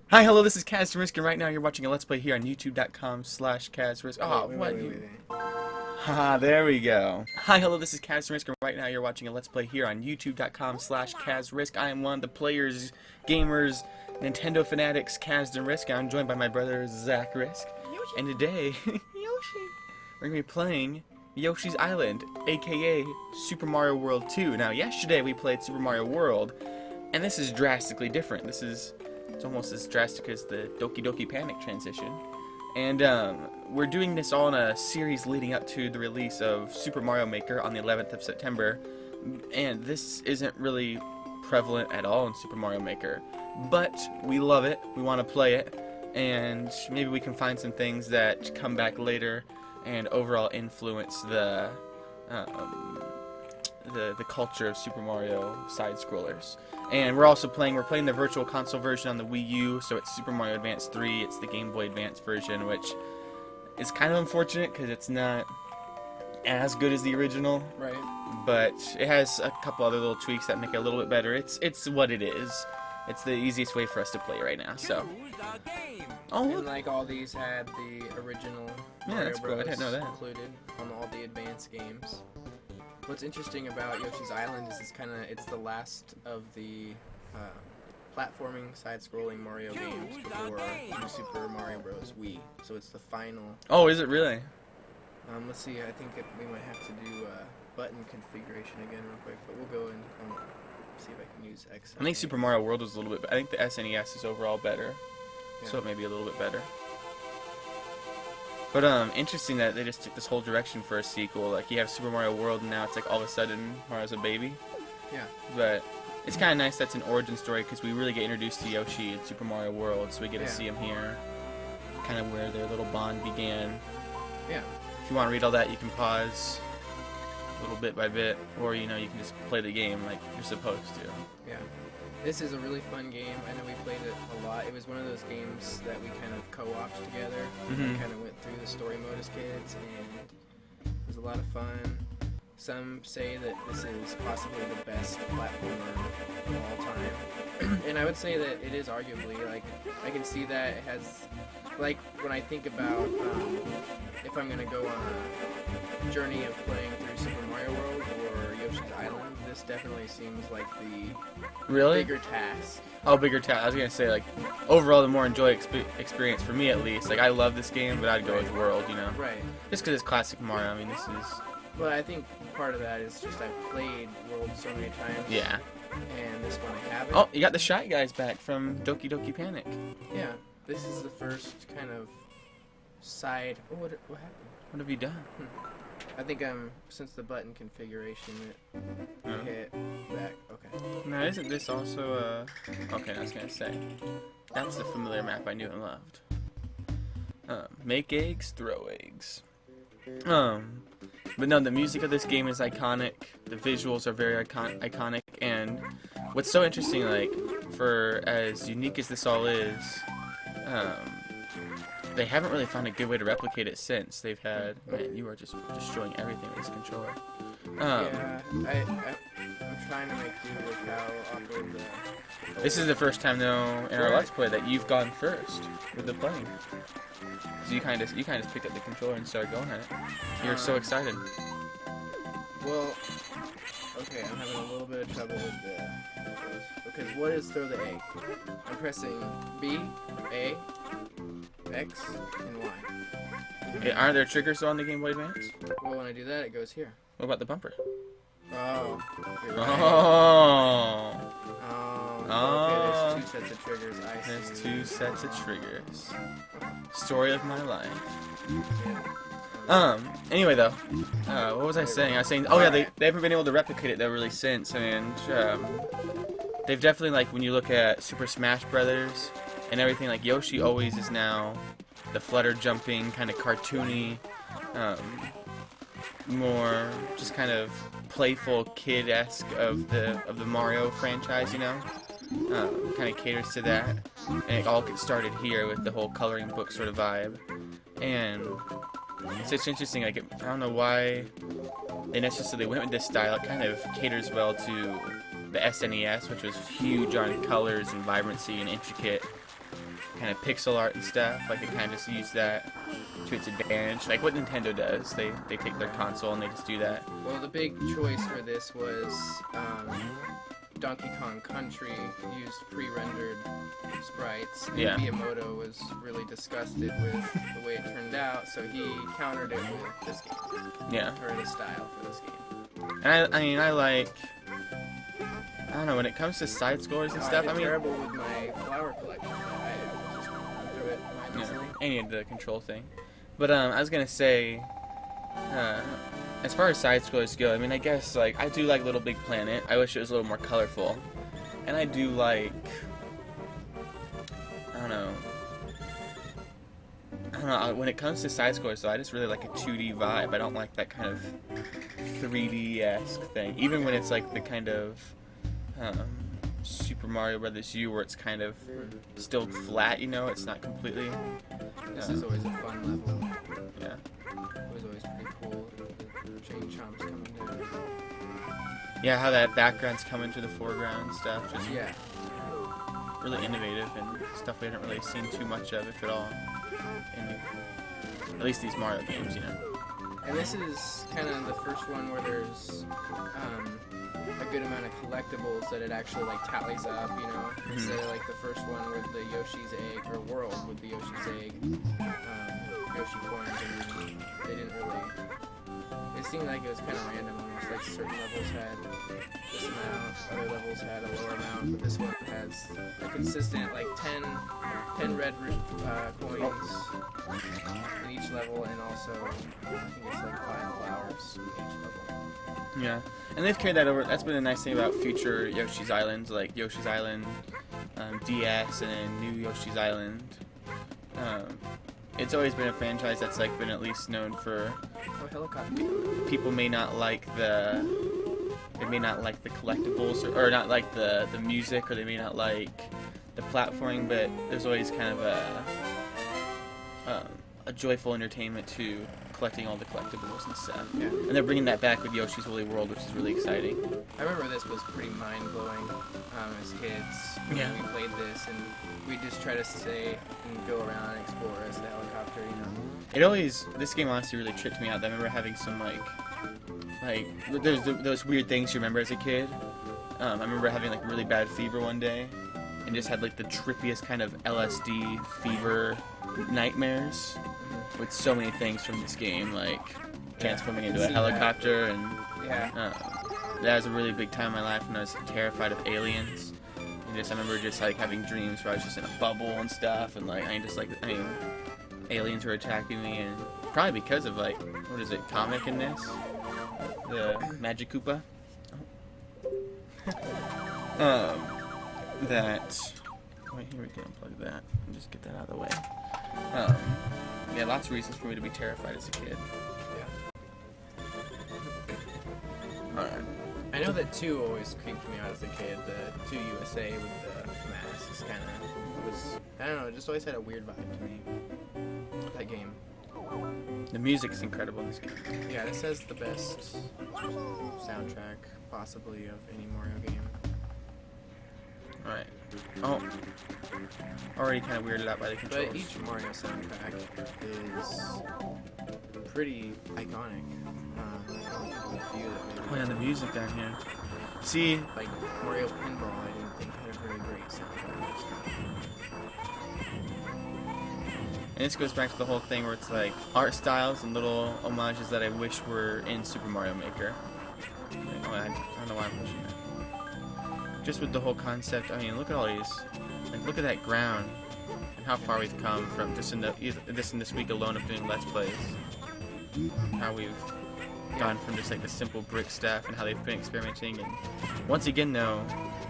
Hi, hello, this is kazrisk, and right now you're watching a Let's Play here on youtube.com/kazrisk. Oh, what? Wait. Haha, there we go. Hi, hello, this is kazrisk, and right now you're watching a Let's Play here on youtube.com/kazrisk. I am one of the players, gamers, Nintendo fanatics, Kaz and Risk. I'm joined by my brother, Zakrisk. And today, Yoshi, we're going to be playing Yoshi's Island, aka Super Mario World 2. Now, yesterday we played Super Mario World, and this is drastically different. It's almost as drastic as the Doki Doki Panic transition. And we're doing this all in a series leading up to the release of Super Mario Maker on the 11th of September. And this isn't really prevalent at all in Super Mario Maker. But we love it, we want to play it, and maybe we can find some things that come back later and overall influence the culture of Super Mario side-scrollers. And we're playing the Virtual Console version on the Wii U, so it's Super Mario Advance 3, it's the Game Boy Advance version, which is kind of unfortunate because it's not as good as the original. Right. But it has a couple other little tweaks that make it a little bit better. It's what it is. It's the easiest way for us to play right now, so. Oh, look. And like all these had the original Yeah, Mario that's cool. I Bros. didn't know that. Included on all the advanced games. What's interesting about Yoshi's Island is it's the last of the platforming side-scrolling Mario games before New Super Mario Bros. Wii. So it's the final. Oh, is it really? Let's see. I think we might have to do button configuration again real quick, but we'll go and see if I can use X. I think Super Mario World was a little bit. I think the SNES is overall better, Yeah. so it may be a little bit better. But interesting that they just took this whole direction for a sequel. Like you have Super Mario World, and now it's like all of a sudden Mario's a baby. Yeah. But it's kind of nice that's an origin story because we really get introduced to Yoshi in Super Mario World, so we get to see him here, kind of where their little bond began. Yeah. If you want to read all that, you can pause a little bit by bit, or you can just play the game like you're supposed to. Yeah. This is a really fun game. I know we played it a lot. It was one of those games that we kind of co-opted together. Mhm. We kind of went through the story mode as kids, and it was a lot of fun. Some say that this is possibly the best platformer of all time. And I would say that it is arguably. Like, I can see that it has, like, when I think about if I'm going to go on a journey of playing through Super Mario World or Yoshi's Island, this definitely seems like the Really? bigger task. Oh, bigger task. I was gonna say, like, overall, the more experience for me at least. Like, I love this game, but I'd go with World, Right. just because it's classic Mario. I mean, this is. But I think part of that is just I've played World so many times. Yeah. And this one I haven't. Oh, you got the Shy Guys back from Doki Doki Panic. Yeah. This is the first kind of side. Oh, what happened? What have you done? I think since the button configuration it hit back. Okay. Now, isn't this also Okay, I was gonna say. That's the familiar map I knew and loved. Make eggs, throw eggs. But no, the music of this game is iconic. The visuals are very iconic, and what's so interesting, like, for as unique as this all is, they haven't really found a good way to replicate it since. They've had, man, you are just destroying everything with this controller. Yeah, I'm trying to make do with how awkward the. This is the first time though in our Let's Play that you've gone first with the playing. So you kind of picked up the controller and started going at it. You're so excited. Well, okay, I'm having a little bit of trouble with those. Because what is throw the egg? I'm pressing B, A, X, and Y. Hey, aren't there triggers on the Game Boy Advance? Well, when I do that, it goes here. What about the bumper? Oh. You're right. Oh. Okay, there's two sets of triggers. I see. There's two sets of triggers. Story of my life. Anyway though, what was I saying? I was saying, oh yeah, they haven't been able to replicate it though really since, and they've definitely, like, when you look at Super Smash Brothers and everything, like, Yoshi always is now the flutter jumping, kind of cartoony, more just kind of playful kid-esque of the Mario franchise, kind of caters to that, and it all gets started here with the whole coloring book sort of vibe, and it's just interesting. Like, I don't know why they necessarily went with this style. It kind of caters well to the SNES, which was huge on colors and vibrancy and intricate kind of pixel art and stuff. Like they kind of just use that to its advantage, like what Nintendo does. They take their console and they just do that. Well, the big choice for this was Donkey Kong Country used pre-rendered sprites. And Yeah. Miyamoto was really disgusted with the way it turned out, so he countered it with this game. Yeah. Or the style for this game. And I mean, I like. I don't know, when it comes to side scrollers and stuff. I I did mean, terrible with my flower collection. I just went through it mindlessly. any of the control thing. But I was gonna say, as far as side scrollers go, I mean, I guess like I do like Little Big Planet. I wish it was a little more colorful, and I do like, I don't know, when it comes to side scrollers, though, I just really like a 2D vibe. I don't like that kind of 3D-esque thing, even when it's like the kind of Super Mario Brothers U, where it's kind of still flat, you know, it's not completely. This is always a fun level. Yeah. It was always pretty cool. The chain chomps coming down. Yeah, how that background's coming to the foreground and stuff. Just Yeah. really innovative and stuff we haven't really seen too much of, if at all, in at least these Mario games, you know. And this is kind of the first one where there's a good amount of collectibles that it actually like tallies up, you know, instead of like the first one with the Yoshi's egg, or world with the Yoshi's egg, Yoshi coins, and they didn't really. It seemed like it was kind of random, almost like certain levels had this amount, other levels had a lower amount, but this one has a consistent like 10 red coins in each level, and also I think it's like 5 flowers in each level. Yeah, and they've carried that over. That's been a nice thing about future Yoshi's Islands, like Yoshi's Island DS and then new Yoshi's Island. It's always been a franchise that's like been at least known for. Oh, helicopter. People may not like the collectibles or not like the music, or they may not like the platforming, but there's always kind of a joyful entertainment to collecting all the collectibles and stuff. Yeah. And they're bringing that back with Yoshi's Woolly World, which is really exciting. I remember this was pretty mind-blowing as kids when Yeah. we played this, and we just try to stay and go around and explore as the helicopter, you know. This game honestly really tripped me out. I remember having some like there's those weird things you remember as a kid. I remember having like really bad fever one day, and just had like the trippiest kind of LSD fever nightmares with so many things from this game, like transforming into a helicopter, and Yeah. that was a really big time in my life when I was terrified of aliens. And I remember just like having dreams where I was just in a bubble and stuff, and like aliens were attacking me, and probably because of like, what is it, comic in this, the Magic Koopa. Wait, here we can unplug that and just get that out of the way. Yeah, lots of reasons for me to be terrified as a kid. Yeah. Alright. I know that 2 always creeped me out as a kid. The 2 USA with the masks kind of was, I don't know, it just always had a weird vibe to me. That game. The music's incredible in this game. Yeah, this has the best soundtrack possibly of any Mario game. Alright. Oh. Already kind of weirded out by the controls. But each Mario soundtrack is pretty iconic. I can think of a few that maybe. Oh yeah, the music down here. See, Like Mario Pinball, I didn't think had a very great soundtrack. and this goes back to the whole thing where it's like art styles and little homages that I wish were in Super Mario Maker. Like, I don't know why I'm pushing that. Just with the whole concept, I mean, look at all these. Like, look at that ground and how far we've come from just in this week alone of doing Let's Plays. How we've gone from just like the simple brick stuff and how they've been experimenting. And once again, though,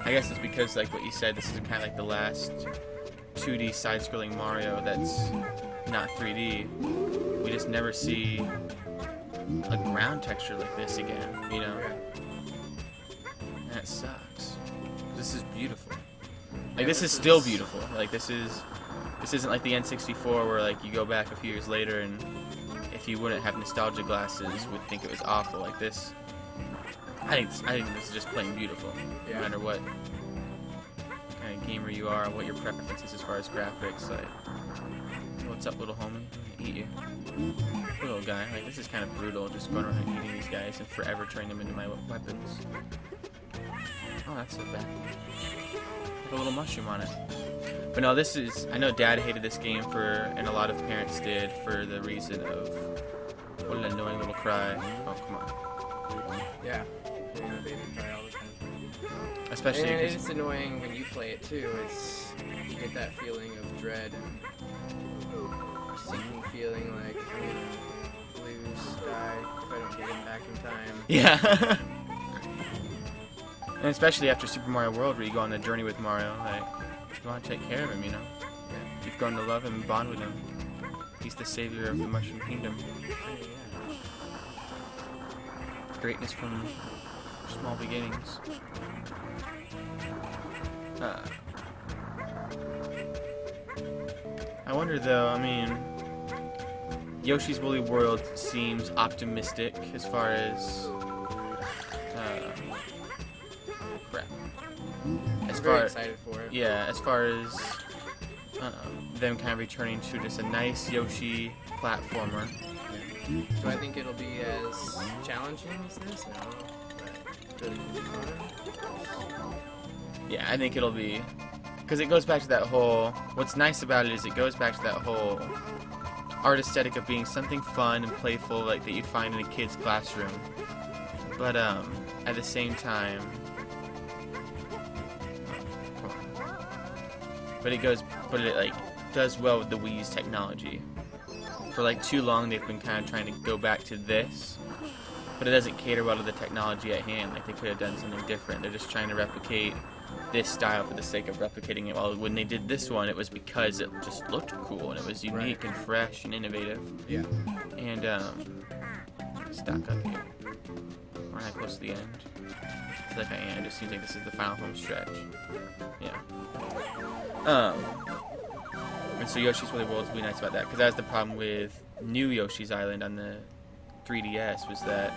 I guess it's because like what you said, this is kind of like the last 2D side-scrolling Mario that's not 3D. We just never see a ground texture like this again, you know? And it sucks. This is beautiful. Like, this is still beautiful. Like, this isn't like the N64 where like you go back a few years later and if you wouldn't have nostalgia glasses would think it was awful. Like this, I think this is just plain beautiful, no matter what kind kind of gamer you are, what your preferences as far as graphics. Like, what's up, little homie? I'm gonna eat you. Little guy. Like, this is kind of brutal, just going around eating these guys and forever turning them into my weapons. Oh, that's so bad. Like a little mushroom on it. But no, this is... I know Dad hated this game and a lot of parents did, for the reason of... What an annoying little cry. Oh, come on. Yeah. Yeah, the baby cry all the time. Especially and because... it's annoying when you play it too. You get that feeling of dread and sinking feeling like I'm gonna lose, die if I don't get him back in time. Yeah. And especially after Super Mario World, where you go on the journey with Mario, like, you want to take care of him, you know? Yeah. You've grown to love him and bond with him. He's the savior of the Mushroom Kingdom. Greatness from small beginnings. I wonder though, I mean, Yoshi's Woolly World seems optimistic as far as I'm very excited for it. Yeah, as far as them kind of returning to just a nice Yoshi platformer. Do I think it'll be as challenging as this? No, but really fun. Yeah, I think it'll be, because it goes back to that whole, what's nice about it is it goes back to that whole art aesthetic of being something fun and playful, like that you'd find in a kid's classroom. But at the same time, but it like does well with the Wii's technology. For like too long they've been kind of trying to go back to this, but it doesn't cater well to the technology at hand. Like, they could have done something different. They're just trying to replicate this style for the sake of replicating it. While when they did this one, it was because it just looked cool and it was unique and fresh and innovative. Yeah. And stock up here. We're not close to the end. I feel like I am. It just seems like this is the final home stretch. Yeah. And so Yoshi's Woolly World is really nice about that, because that was the problem with New Yoshi's Island on the 3DS, was that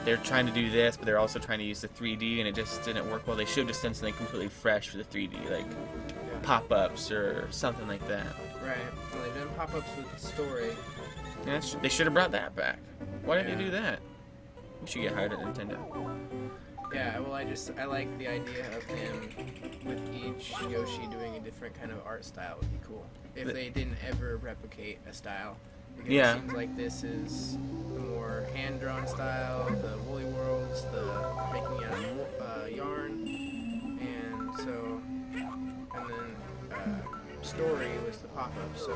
they're trying to do this, but they're also trying to use the 3D, and it just didn't work well. They should have just done something completely fresh for the 3D, like pop-ups or something like that. Right. Well, they've done pop-ups with the story. Yeah, they should have brought that back. Why didn't they do that? We should get hired at Nintendo. Yeah, well, I like the idea of him with each Yoshi doing a different kind of art style would be cool. If they didn't ever replicate a style. Because it seems like this is the more hand-drawn style, the Woolly Worlds, the making out of yarn, and then story was the pop-up, so,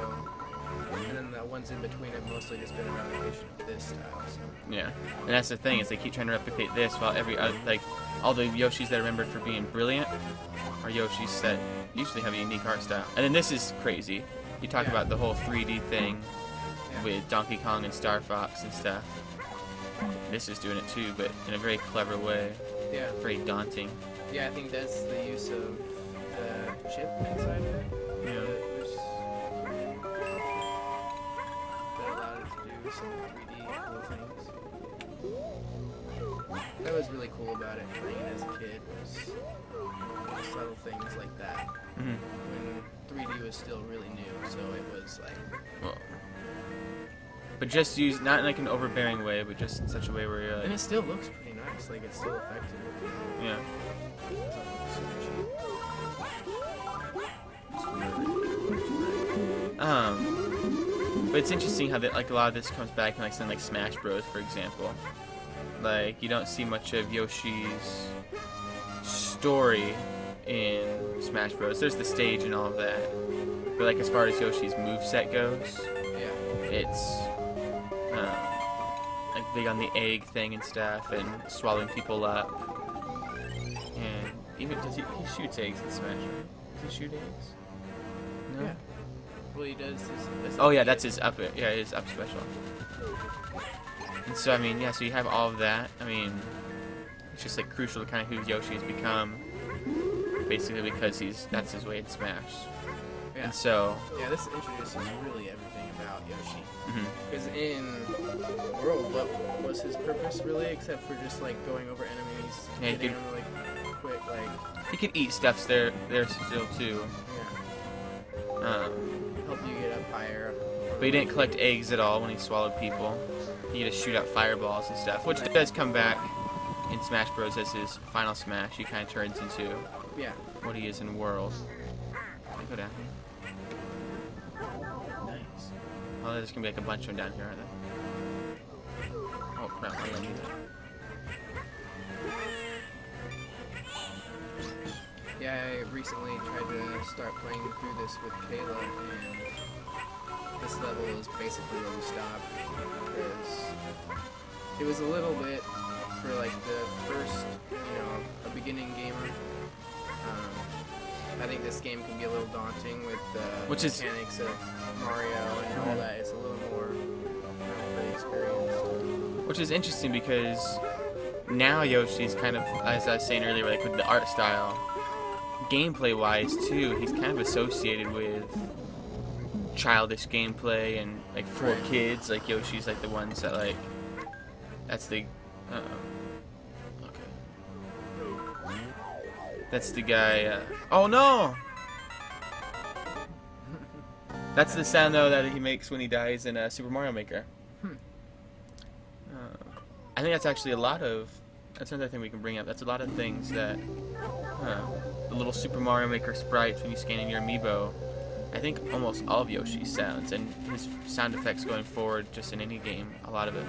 and then the ones in between have mostly just been a replication of this style, so. Yeah, and that's the thing, is they keep trying to replicate this while like, all the Yoshis that are remembered for being brilliant are Yoshis that usually have a unique art style. And then this is crazy. You talk about the whole 3D thing with Donkey Kong and Star Fox and stuff. This is doing it too, but in a very clever way. Yeah. Very daunting. Yeah, I think that's the use of the chip inside of it. Yeah. That allowed it to do some 3D cool things. That was really cool about it, playing it as a kid, was the subtle things like that. Mm-hmm. When 3D was still really new, so it was like... Well, but just used, not in like an overbearing way, but just in such a way where you're like... And it still looks pretty nice, like it's still effective. Yeah. But it's interesting how that, like, a lot of this comes back in like something like Smash Bros, for example. Like, you don't see much of Yoshi's story in Smash Bros. There's the stage and all of that, but like as far as Yoshi's moveset goes, it's like big on the egg thing and stuff, and swallowing people up. And even he shoots eggs in Smash, right? Does he shoot eggs? No. Yeah. Well, he does. Oh yeah, that's his up. Yeah, his up special. And so I mean, yeah. So you have all of that. I mean, it's just like crucial to kind of who Yoshi has become. Basically, because that's his way in Smash. Yeah. And so. Yeah, this introduces really everything about Yoshi. Because in World, what was his purpose really, except for just like going over enemies, hitting them like quick? Like, You can eat stuff there still too. yeah, help you get up higher. But he didn't collect eggs at all when he swallowed people. He just shoot out fireballs and stuff, which does come back in Smash Bros. As his final smash. He kind of turns into what he is in the world. Can I go down here? Nice. Oh, there's gonna be like a bunch of them down here, aren't there? Oh crap! I didn't do that. Yeah, I recently tried to start playing through this with Kayla, and this level is basically where we stopped, because it was a little bit, for like the first, a beginning gamer, I think this game can be a little daunting with the mechanics of Mario and all that. It's a little more for the experience. Which is interesting because now Yoshi's kind of, as I was saying earlier, like with the art style, gameplay-wise too, he's kind of associated with childish gameplay and like for kids. Like Yoshi's like the ones that like, that's the, that's the guy. Oh no! That's the sound though that he makes when he dies in Super Mario Maker. I think that's actually a lot of. That's another thing we can bring up. That's a lot of things that the little Super Mario Maker sprites when you scan in your amiibo. I think almost all of Yoshi's sounds and his sound effects going forward, just in any game, a lot of it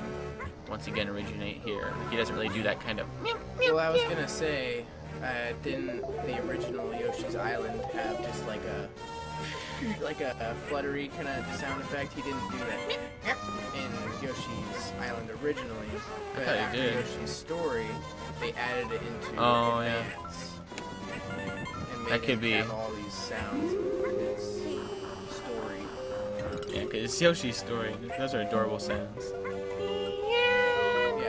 once again originate here. Like, he doesn't really do that kind of. Well, I was gonna say, didn't the original Yoshi's Island have just like a fluttery kind of sound effect? He didn't do that in Yoshi's Island originally, but after Yoshi's Story, they added it into Advance. And made him have all these sounds in his story. Yeah, because it's Yoshi's Story. Those are adorable sounds. Yeah.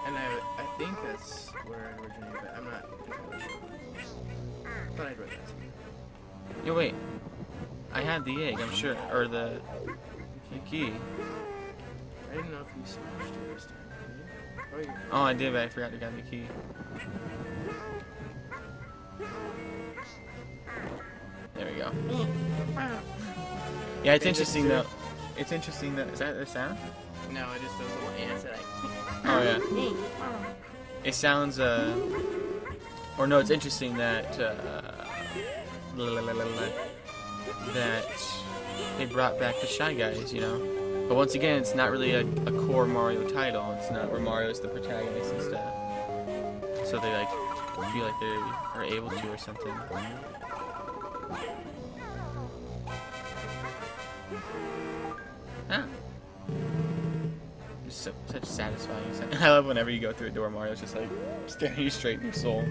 And I think that's where it originated, but I'm not entirely sure. But I'd read that. Yo, wait. I had the egg, I'm sure. Or the key. I didn't know if you smashed it this time. Oh, I did, but I forgot to get the key. There we go. Yeah, it's interesting though. It's interesting that. Is that the sound? No, it just those little ants that Oh yeah. It sounds or no, it's interesting that that they brought back the Shy Guys, But once again, it's not really a core Mario title. It's not where Mario's the protagonist and stuff. So they like feel like they are able to or something. Ah. Just such satisfying sound. I love whenever you go through a door, Mario's just like staring you straight in your soul.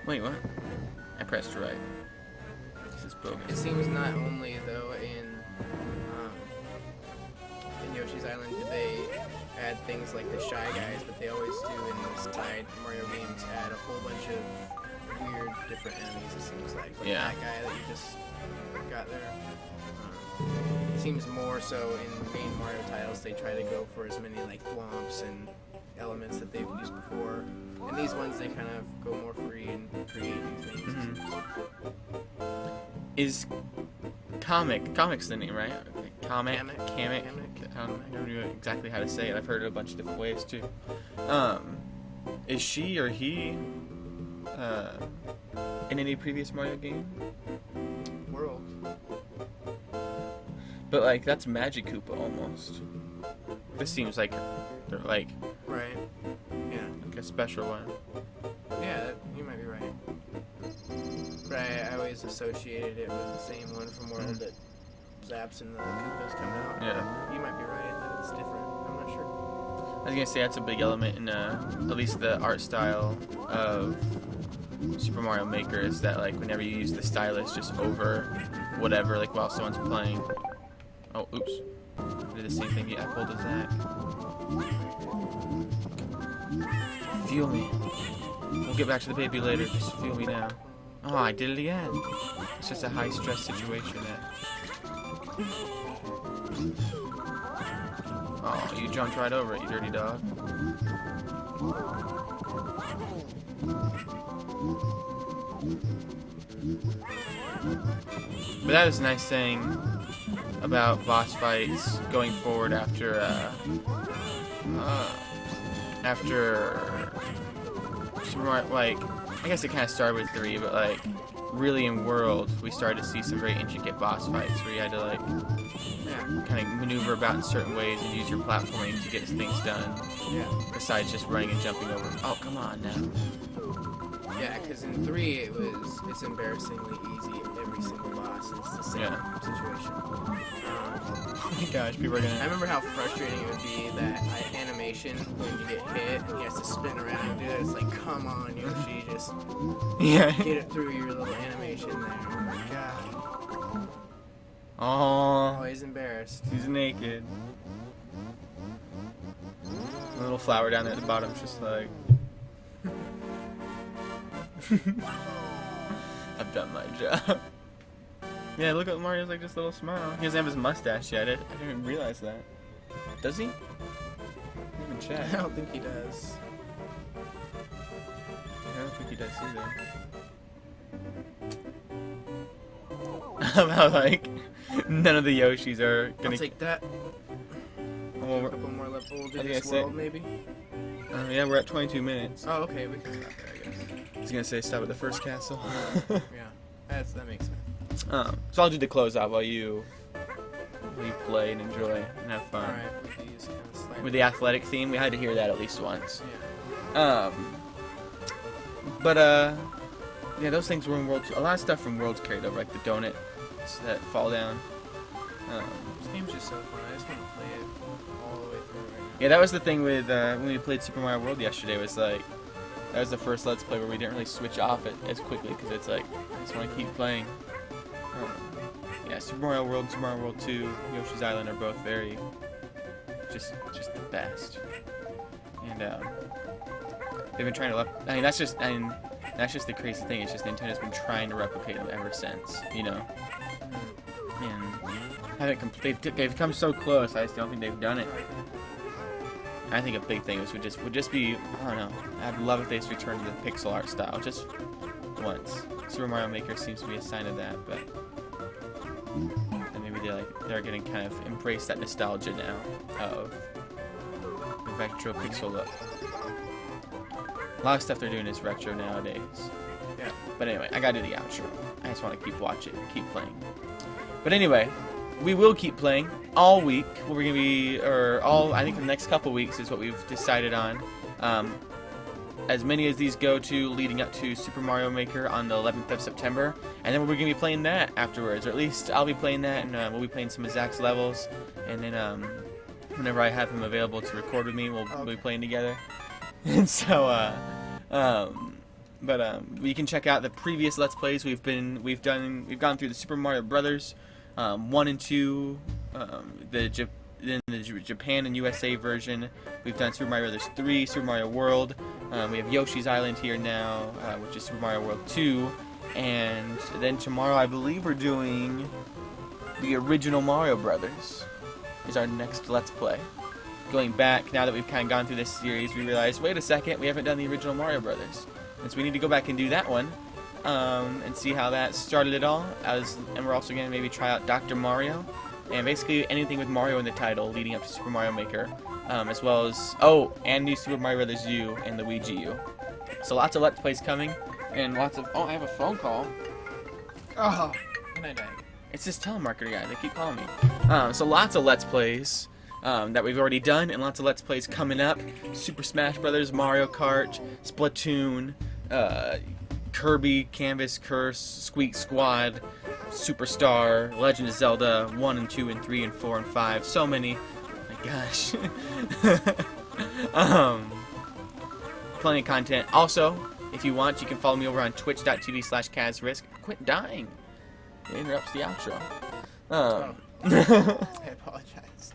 Wait, what? I pressed right. This is bogus. It seems not only though in Yoshi's Island do they add things like the Shy Guys, but they always do in the side Mario games add a whole bunch of weird different enemies. It seems like that guy that you just got there. It seems more so in main Mario titles they try to go for as many like thwomps and elements that they've used before. And these ones they kind of go more free and create new things. Is Comic's the name, right? Kamek. I don't know exactly how to say it. I've heard it a bunch of different ways too. Is she or he in any previous Mario game? World. But like that's Magic Koopa almost. This seems like they're like right. Yeah. Like a special one. Yeah, you might be right. But I always associated it with the same one from World that Zaps and the Koopas come out. Yeah. You might be right that it's different. I'm not sure. I was gonna say that's a big element in at least the art style of Super Mario Maker is that like whenever you use the stylus just over whatever, like while someone's playing. Oh, oops. I did the same thing. Yeah, I pulled a Zak. Feel me. We'll get back to the baby later. Just feel me now. Oh, I did it again. It's just a high stress situation Oh, you jumped right over it, you dirty dog. But that is a nice thing about boss fights going forward after Super Mario, like, I guess it kind of started with 3, but like really in World we started to see some very intricate boss fights where you had to like kind of maneuver about in certain ways and use your platforming to get things done. Yeah. Besides just running and jumping over. Oh, come on now. Yeah, because in 3 it's embarrassingly easy. Every single boss is the same situation. Oh my gosh, people are I gonna. remember how frustrating it would be that animation when you get hit and he has to spin around and do it. It's like, come on, Yoshi, just get it through your little animation there. Oh my god. Oh, Oh, he's embarrassed. he's naked. A little flower down there at the bottom, just like. I've done my job. Yeah, look at Mario's like this little smile. He doesn't have his mustache yet. I didn't even realize that. Does he? I didn't even check. I don't think he does. I don't think he does either. How like none of the Yoshis are gonna. I'll take that. Well, A couple more left. We'll do I think this I said- world, maybe? yeah, we're at 22 minutes. Oh, okay, we can stop there, I guess. I was gonna say stop at the first castle. Yeah, that makes sense. So I'll do the closeout while you play and enjoy and have fun. Alright, with these kind of slightly. With the athletic theme, we had to hear that at least once. Yeah. Yeah, those things were in Worlds. A lot of stuff from Worlds carried over, like the donuts that fall down. This game's just so fun. I just want to play it all the way through right now. Yeah, that was the thing with when we played Super Mario World yesterday. Was like that was the first Let's Play where we didn't really switch off it as quickly because it's like I just want to keep playing. Yeah, Super Mario World, Super Mario World 2, Yoshi's Island are both very just the best. And they've been trying to. I mean, that's just the crazy thing. It's just Nintendo's been trying to replicate them ever since, you know. And they've come so close. I just don't think they've done it. I think a big thing would just be, I don't know. I'd love if they just returned to the pixel art style just once. Super Mario Maker seems to be a sign of that, but and maybe they're gonna kind of embrace that nostalgia now of the retro pixel look. A lot of stuff they're doing is retro nowadays. Yeah. But anyway, I gotta do the outro. I just want to keep watching, keep playing. But anyway, we will keep playing all week. We're gonna be, I think the next couple weeks is what we've decided on. As many as these go to leading up to Super Mario Maker on the 11th of September. And then we're gonna be playing that afterwards, or at least I'll be playing that, and we'll be playing some of Zak's levels. And then whenever I have him available to record with me, we'll be playing together. And so, you can check out the previous Let's Plays we've gone through the Super Mario Brothers 1 and 2, the Japan and USA version. We've done Super Mario Brothers 3, Super Mario World. We have Yoshi's Island here now, which is Super Mario World 2, and then tomorrow I believe we're doing the original Mario Brothers. Is our next Let's Play. Going back, now that we've kind of gone through this series, we realized, wait a second, we haven't done the original Mario Brothers. And so we need to go back and do that one, and see how that started it all. And we're also going to maybe try out Dr. Mario, and basically anything with Mario in the title leading up to Super Mario Maker, as well as, and new Super Mario Brothers U and Luigi U. So lots of Let's Plays coming, and lots of, I have a phone call. Oh, and I died. It's this telemarketer guy, they keep calling me. So lots of Let's Plays that we've already done, and lots of Let's Plays coming up. Super Smash Brothers, Mario Kart, Splatoon, Kirby, Canvas Curse, Squeak Squad, Superstar, Legend of Zelda 1 and 2 and 3 and 4 and 5. So many. Oh my gosh. Plenty of content. Also, if you want, you can follow me over on twitch.tv/kazrisk. Quit dying. It interrupts the outro. I apologize.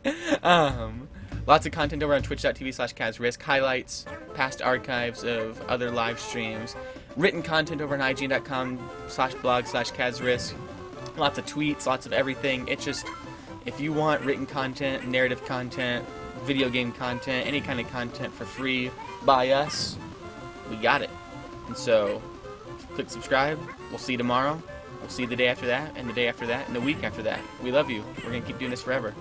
Lots of content over on twitch.tv/kazrisk. Highlights, past archives of other live streams. Written content over on ign.com/blog/kazrisk. Lots of tweets, lots of everything. It's just, if you want written content, narrative content, video game content, any kind of content for free by us, we got it. And so, click subscribe. We'll see you tomorrow. We'll see you the day after that, and the day after that, and the week after that. We love you. We're going to keep doing this forever.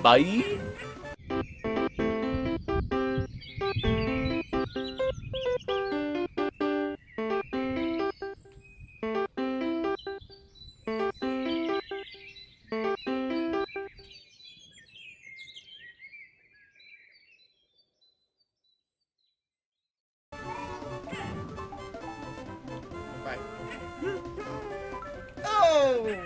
Bye! Bye. Oh!